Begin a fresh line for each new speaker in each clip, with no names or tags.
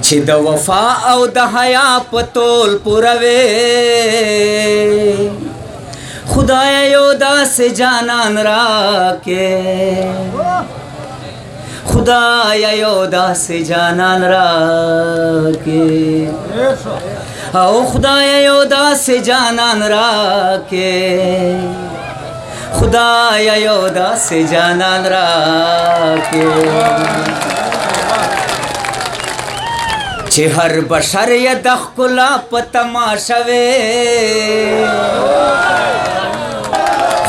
چې د وفا او د حیا په تول پوروي خدای یو داسې جانان راکې خدای یو داسې جانان راکې او خدای یو داسې جانان راکې خدای یو داسې جانان راکې چې هر بشر یې د ښکلا په تماشه وي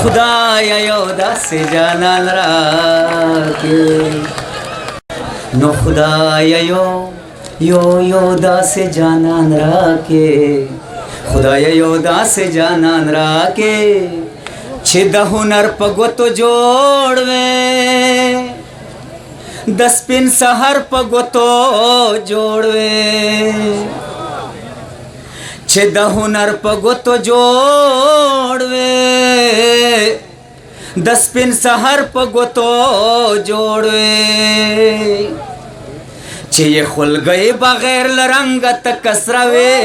خدای یو داسې جانان راکې نو خدای یو داسې جانان راکې خدای یو داسې جانان راکې چې د هنر په ګوتو جوړ وي د سپین سحر په ګوتو جوړ وي چې د هنر په ګوتو جوړ وي د سپین سحر په ګوتو جوړ وي چې یې خلګۍ بغیر له رنګه تکسره وي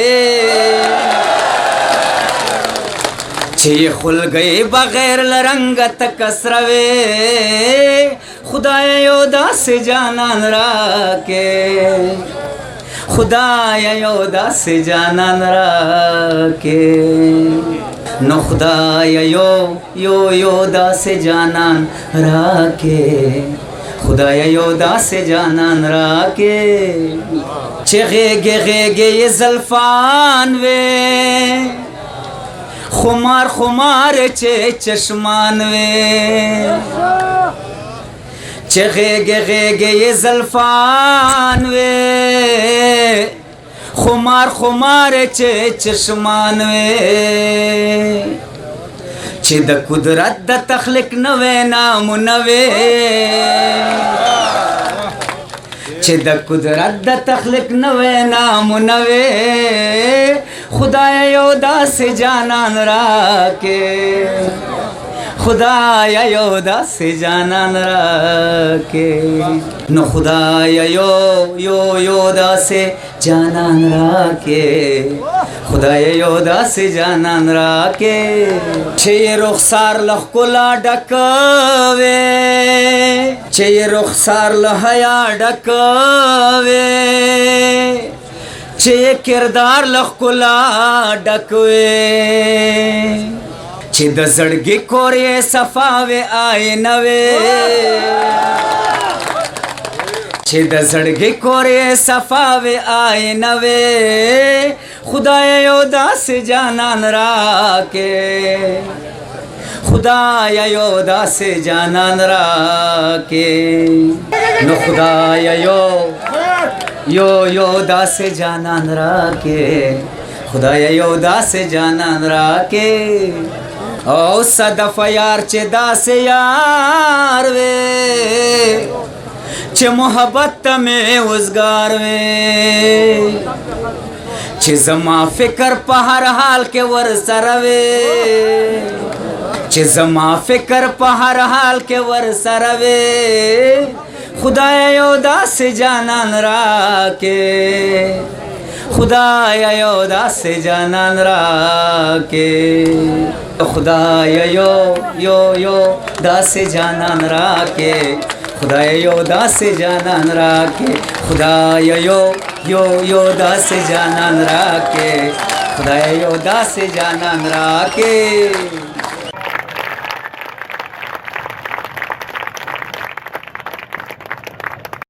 چې یې خلګۍ بغیر له رنګه تکسره وي خدای یو داسې جانان راکې خدای یو داسې جانان راکې نو خدای یو داسې جانان راکې خدای یو داسې جانان راکې چې غېږې غېږې یې زلفان وې خمار خمار چې چشمان وې چې غېږې غېږې یې زلفان وې خمار خمار چې چشمان وې چې د قدرت د تخلیق نوې نامونه وې چې د قدرت د تخلیق نوې نامونه وې خدای یو داسې جانان راکې خدای یو داسې جانان راکې نو خدای یو داسې جانان راکې خدای یو داسې جانان راکې چې یې رخسار له ښکلا ډک وي چې یې رخسار له حیا ډک وي چې یې کردار له ښکلا ډک وي چې د زړګي کور یې صفا وي آینه وي چې د زړګي کور یې صفا وي آینه وي خدای یو داسې جانان راکې خدای یو داسې جانان راکې نو خدای یو داسې جانان راکې خدای یو داسې جانان راکې او صدف یار چې داسې یار وي چې محبت ته مې وزګار وي چې زما فکر په هر حال کې ور سره وي چې زما فکر په هر حال کې ور سره وي خدای یو داسې جانان راکې خدای یو داسې جانان راکې خدای یو داسې جانان راکې خدای یو داسې جانان راکې خدای یو داسې جانان راکې خدای یو داسې جانان راکې